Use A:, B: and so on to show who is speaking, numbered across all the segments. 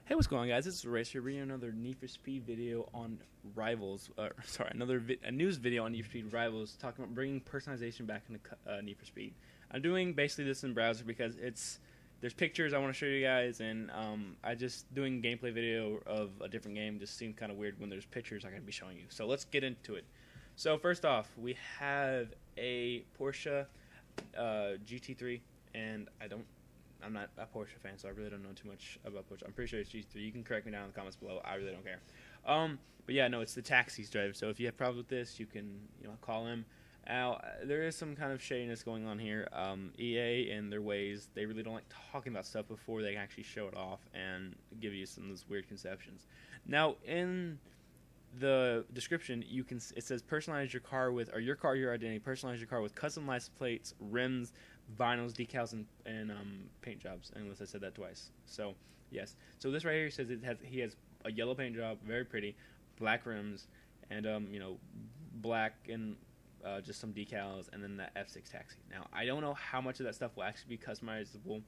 A: Hey, what's going on, guys? This is Racer bringing another Need for Speed video on Rivals. A news video on Need for Speed Rivals, talking about bringing personalization back into Need for Speed. I'm doing basically this in browser because there's pictures I want to show you guys, and I just doing gameplay video of a different game just seemed kind of weird when there's pictures I can be showing you. So let's get into it. So first off, we have a Porsche GT3, and I'm not a Porsche fan, so I really don't know too much about Porsche. I'm pretty sure it's GT3. You can correct me down in the comments below. I really don't care. But yeah, no, it's the taxis drive. So if you have problems with this, you can call him. Now, there is some kind of shadiness going on here. EA and their ways, they really don't like talking about stuff before they actually show it off and give you some of those weird conceptions. Now, in the description, it says personalize your car with, or your car, your identity. Personalize your car with custom license plates, rims, vinyls, decals, and paint jobs. Unless I said that twice. So yes. So this right here says he has a yellow paint job, very pretty, black rims, and black and just some decals, and then that F6 taxi. Now I don't know how much of that stuff will actually be customizable.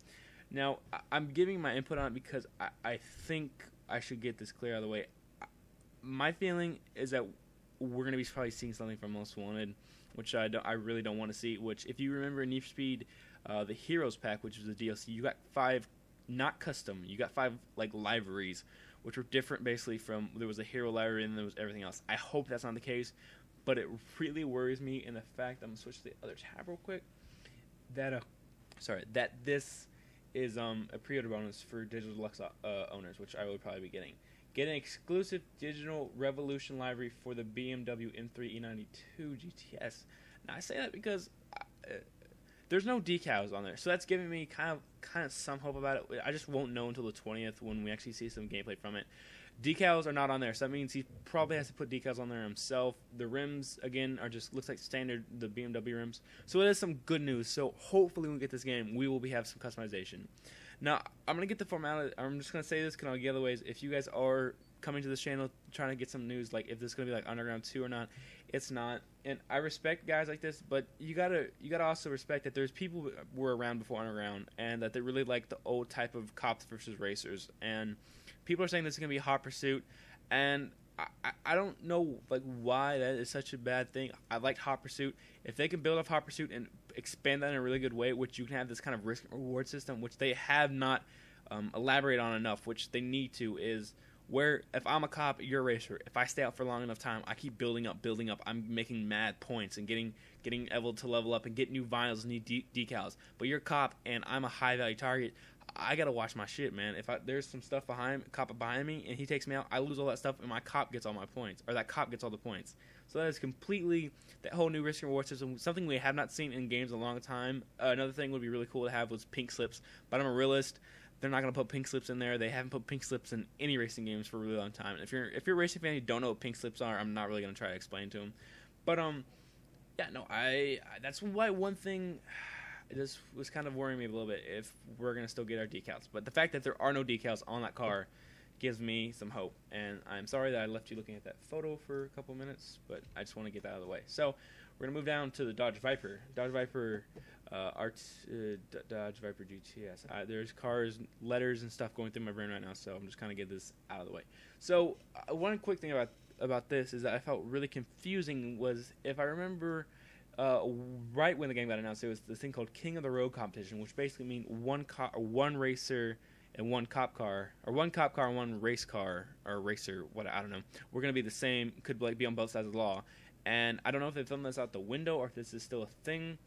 A: Now I'm giving my input on it because I think I should get this clear out of the way. My feeling is that we're going to be probably seeing something from Most Wanted, which I really don't want to see. Which, if you remember in Need for Speed, the Heroes Pack, which was the DLC, you got 5, not custom, you got 5 like liveries, which were different basically from, there was a hero livery and there was everything else. I hope that's not the case, but it really worries me in the fact, I'm going to switch to the other tab real quick, that this is a pre-order bonus for Digital Deluxe owners, which I would probably be getting. Get an exclusive Digital Revolution livery for the BMW M3 E92 GTS. Now I say that because there's no decals on there, so that's giving me kind of some hope about it. I just won't know until the 20th when we actually see some gameplay from it. Decals are not on there, so that means he probably has to put decals on there himself. The rims again are just looks like standard the BMW rims, so it is some good news. So hopefully when we get this game, we will have some customization. Now, I'm going to get the formality. I'm just going to say this, because I'll get other ways. If you guys are coming to this channel trying to get some news, like if this is going to be like Underground 2 or not, it's not. And I respect guys like this, but you gotta also respect that there's people who were around before Underground, and that they really like the old type of cops versus racers. And people are saying this is going to be a hot pursuit, and I don't know like why that is such a bad thing. I liked Hot Pursuit. If they can build off Hot Pursuit and expand that in a really good way, which you can have this kind of risk and reward system, which they have not elaborated on enough, which they need to, is where if I'm a cop, you're a racer. If I stay out for long enough time, I keep building up. I'm making mad points and getting able to level up and get new vinyls and new decals. But you're a cop and I'm a high value target. I gotta watch my shit, man. If there's some stuff cop behind me, and he takes me out, I lose all that stuff, and my cop gets all my points, or that cop gets all the points. So that is completely that whole new risk and reward system, something we have not seen in games in a long time. Another thing would be really cool to have was pink slips, but I'm a realist. They're not gonna put pink slips in there. They haven't put pink slips in any racing games for a really long time. If you're a racing fan, you don't know what pink slips are. I'm not really gonna try to explain to them, but yeah, no, I that's why one thing. This was kind of worrying me a little bit if we're going to still get our decals. But the fact that there are no decals on that car gives me some hope. And I'm sorry that I left you looking at that photo for a couple minutes, but I just want to get that out of the way. So we're going to move down to the Dodge Viper. Dodge Viper GTS. There's cars, letters, and stuff going through my brain right now, so I'm just kind of get this out of the way. So one quick thing about this is that I felt really confusing was, if I remember... right when the game got announced, it was this thing called King of the Road competition, which basically means one racer and one cop car, or one cop car and one race car, or racer, I don't know. We're going to be the same, could like be on both sides of the law. And I don't know if they filmed this out the window or if this is still a thing.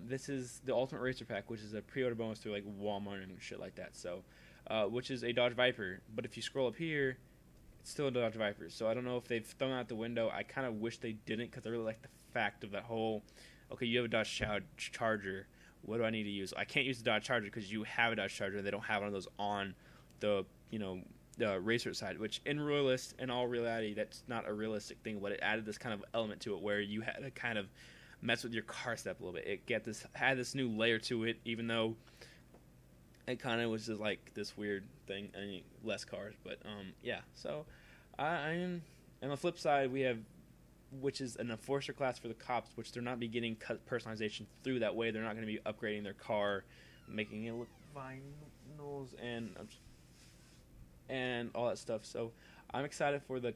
A: This is the Ultimate Racer Pack, which is a pre-order bonus through like Walmart and shit like that. So, which is a Dodge Viper. But if you scroll up here, it's still a Dodge Viper. So I don't know if they've thrown out the window. I kind of wish they didn't, because I really like the fact of that whole, okay, you have a Dodge Charger, what do I need to use? I can't use the Dodge Charger because you have a Dodge Charger and they don't have one of those on the the racer side, which in all reality, that's not a realistic thing, but it added this kind of element to it where you had to kind of mess with your car step a little bit. It had this new layer to it, even though it kind of was just like this weird thing. I mean, less cars, but yeah. So on the flip side, we have, which is an enforcer class for the cops, which they're not be getting personalization through that way. They're not going to be upgrading their car, making it look vinyls, and and all that stuff. So I'm excited for the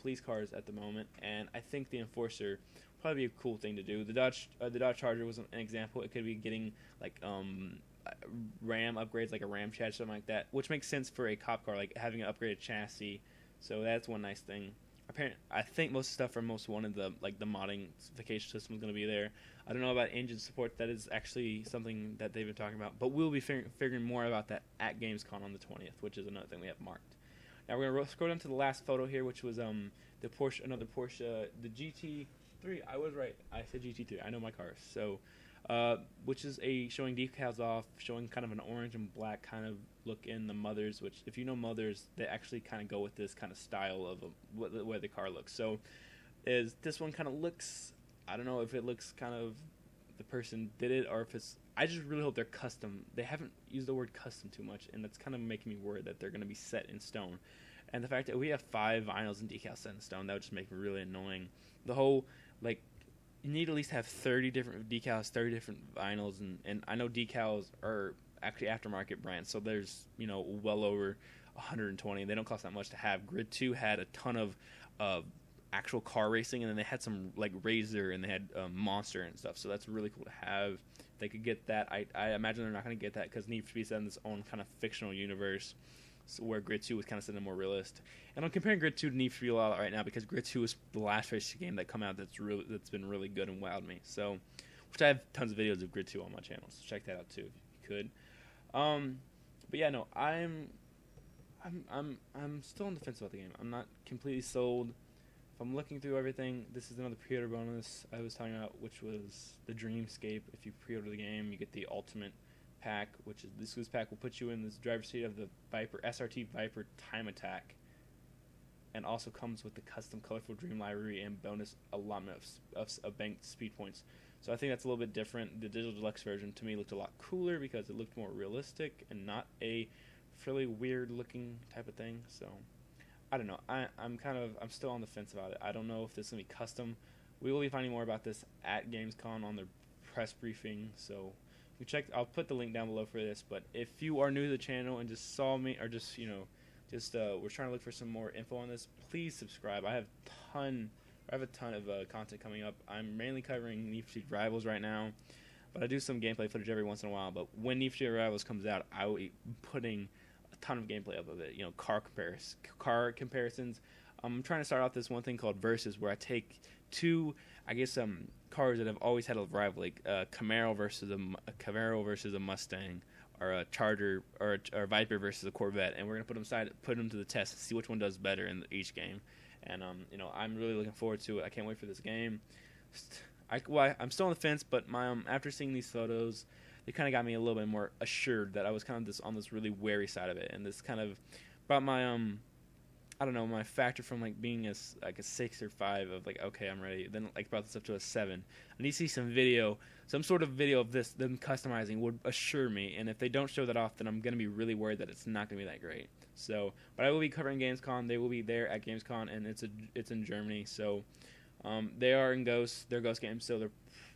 A: police cars at the moment, and I think the Enforcer would probably be a cool thing to do. The Dodge Charger was an example. It could be getting like RAM upgrades, like a Ram Chat, something like that, which makes sense for a cop car, like having an upgraded chassis. So that's one nice thing. Apparently, I think most stuff for Most Wanted, the modification system is going to be there. I don't know about engine support. That is actually something that they've been talking about, but we'll be figuring more about that at Gamescom on the 20th, which is another thing we have marked. Now we're going to scroll down to the last photo here, which was the Porsche, another Porsche, the GT3. I was right. I said GT3. I know my cars. So, which is showing decals off, showing kind of an orange and black kind of look in the mothers, which if you know mothers, they actually kind of go with this kind of style of the way the car looks. So this one kind of looks, I don't know if it looks kind of the person did it or if it's, I just really hope they're custom. They haven't used the word custom too much, and that's kind of making me worried that they're going to be set in stone. And the fact that we have 5 vinyls and decals set in stone, that would just make me really annoying. The whole, like, you need to at least have 30 different decals, 30 different vinyls, and I know decals are actually aftermarket brands, so there's, you know, well over 120. They don't cost that much to have. Grid 2 had a ton of actual car racing, and then they had some like Razor, and they had Monster and stuff, so that's really cool to have. They could get that. I imagine they're not going to get that because Need for Speed's in its own kind of fictional universe, so where Grid 2 was kind of something more realist. And I'm comparing Grid 2 to Need for Speed a lot right now because Grid 2 is the last race game that come out that's been really good and wowed me. So, which I have tons of videos of Grid 2 on my channel, so check that out too if you could. But yeah, no, I'm still on the fence about the game. I'm not completely sold. If I'm looking through everything, this is another pre-order bonus I was talking about, which was the Dreamscape. If you pre-order the game, you get the Ultimate pack, which is this pack will put you in this driver's seat of the Viper SRT Viper Time Attack, and also comes with the custom colorful Dream Library and bonus allotment of banked speed points. So I think that's a little bit different. The Digital Deluxe version to me looked a lot cooler because it looked more realistic and not a fairly weird looking type of thing. So I don't know. I'm still on the fence about it. I don't know if this is gonna be custom. We will be finding more about this at Gamescom on their press briefing. So you check. I'll put the link down below for this. But if you are new to the channel and just saw me, or just we're trying to look for some more info on this, please subscribe. I have a ton of content coming up. I'm mainly covering Need for Speed Rivals right now, but I do some gameplay footage every once in a while. But when Need for Speed Rivals comes out, I will be putting a ton of gameplay up of it. You know, car comparisons. I'm trying to start off this one thing called Versus, where I take two, cars that have always had a rival, like Camaro versus a Mustang, or a Charger, or a Viper versus a Corvette, and we're gonna put them to the test and see which one does better in each game. And I'm really looking forward to it. I can't wait for this game. I'm still on the fence, but after seeing these photos, they kind of got me a little bit more assured that I was kind of on this really wary side of it, and this kind of brought my my factor from like being a 6 or 5 of like, okay, I'm ready. Then like brought this up to a 7. I need to see some sort of video of them customizing would assure me. And if they don't show that off, then I'm gonna be really worried that it's not gonna be that great. So, but I will be covering Gamescom. They will be there at Gamescom, and it's in Germany. So, they are in they're Ghost games, so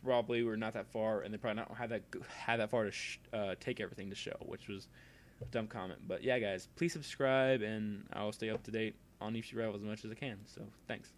A: we're not that far, and they probably not have that far to take everything to show, which was a dumb comment. But yeah, guys, please subscribe, and I'll stay up to date on Need for Speed Rivals as much as I can. So, thanks.